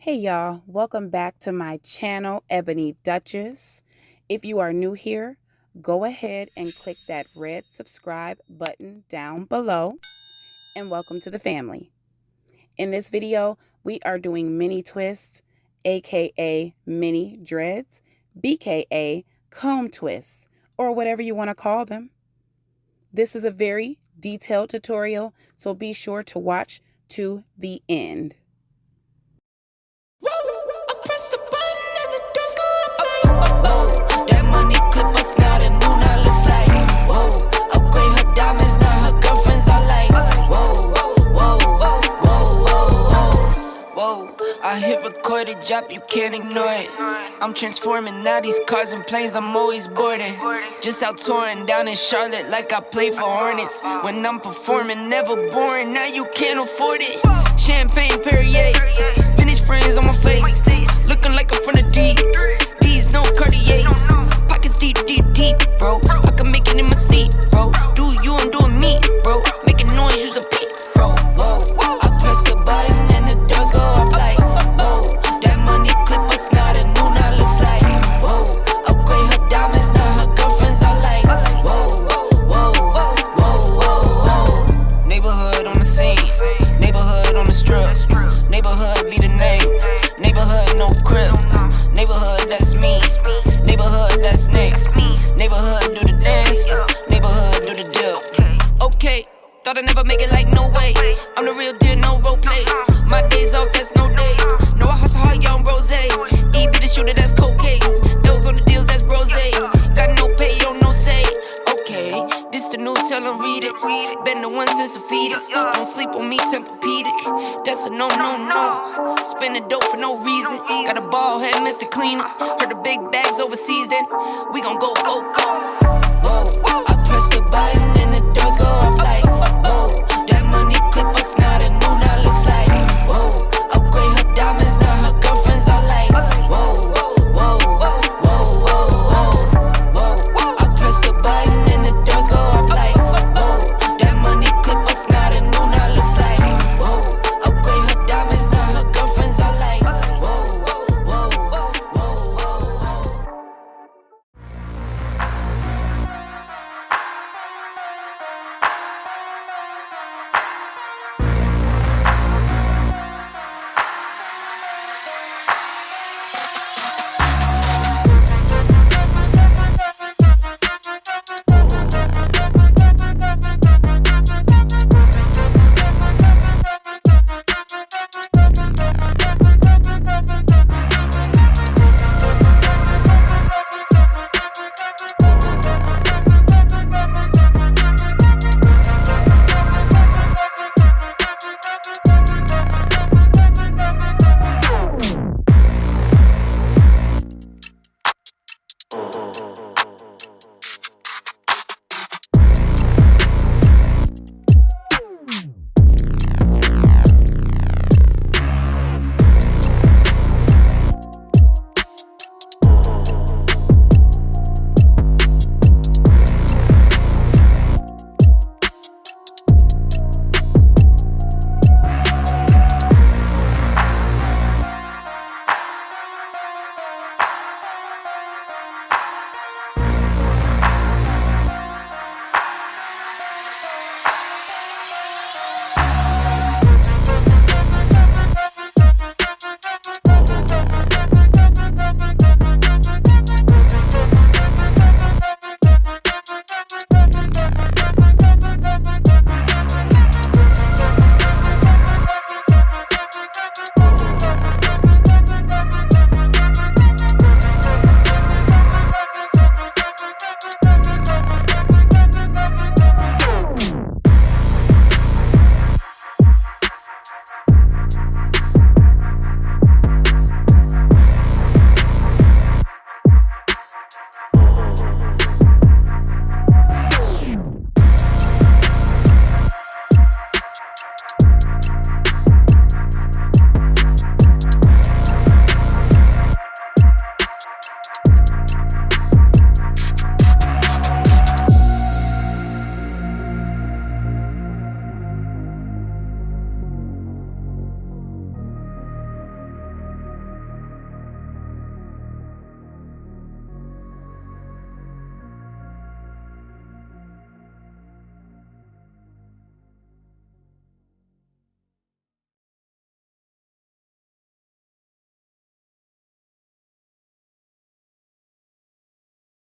Hey y'all, welcome back to my channel, Ebony Duchess. If you are new here, go ahead and click that red subscribe button down below and welcome to the family. In this video, we are doing Minitwists, aka mini dreads, BKA Combtwists, or whatever you want to call them. This is a very detailed tutorial, so be sure to watch to the end. I hit record a drop, you can't ignore it. I'm transforming now these cars and planes, I'm always boarding. Just out touring down in Charlotte like I play for Hornets. When I'm performing, never boring, now you can't afford it. Champagne Perrier, vintage frames on my face. Looking like I'm from the deep, these no Cartiers. Pockets deep, deep, deep, bro. I can make it in my seat, bro. Do you, I'm doing me, bro. Making noise, use a peep, bro. Whoa, whoa. I press the button and the doors go up like thought I'd never make it, like no way. I'm the real deal, no role play. My days off, that's no days. No, I hustle hard, yeah, I'm rose. E be the shooter, that's cold case. Those on the deals, that's brose. Got no pay, yo, no say. Okay, this the news, tell them read it. Been the one since the fetus. Don't sleep on me, Tempur-Pedic. That's a no, no, no. Spending dope for no reason. Got a ball head, Mr. Cleaner. Heard the big bags overseas, then we gon' go, go, go. Whoa, I press the button.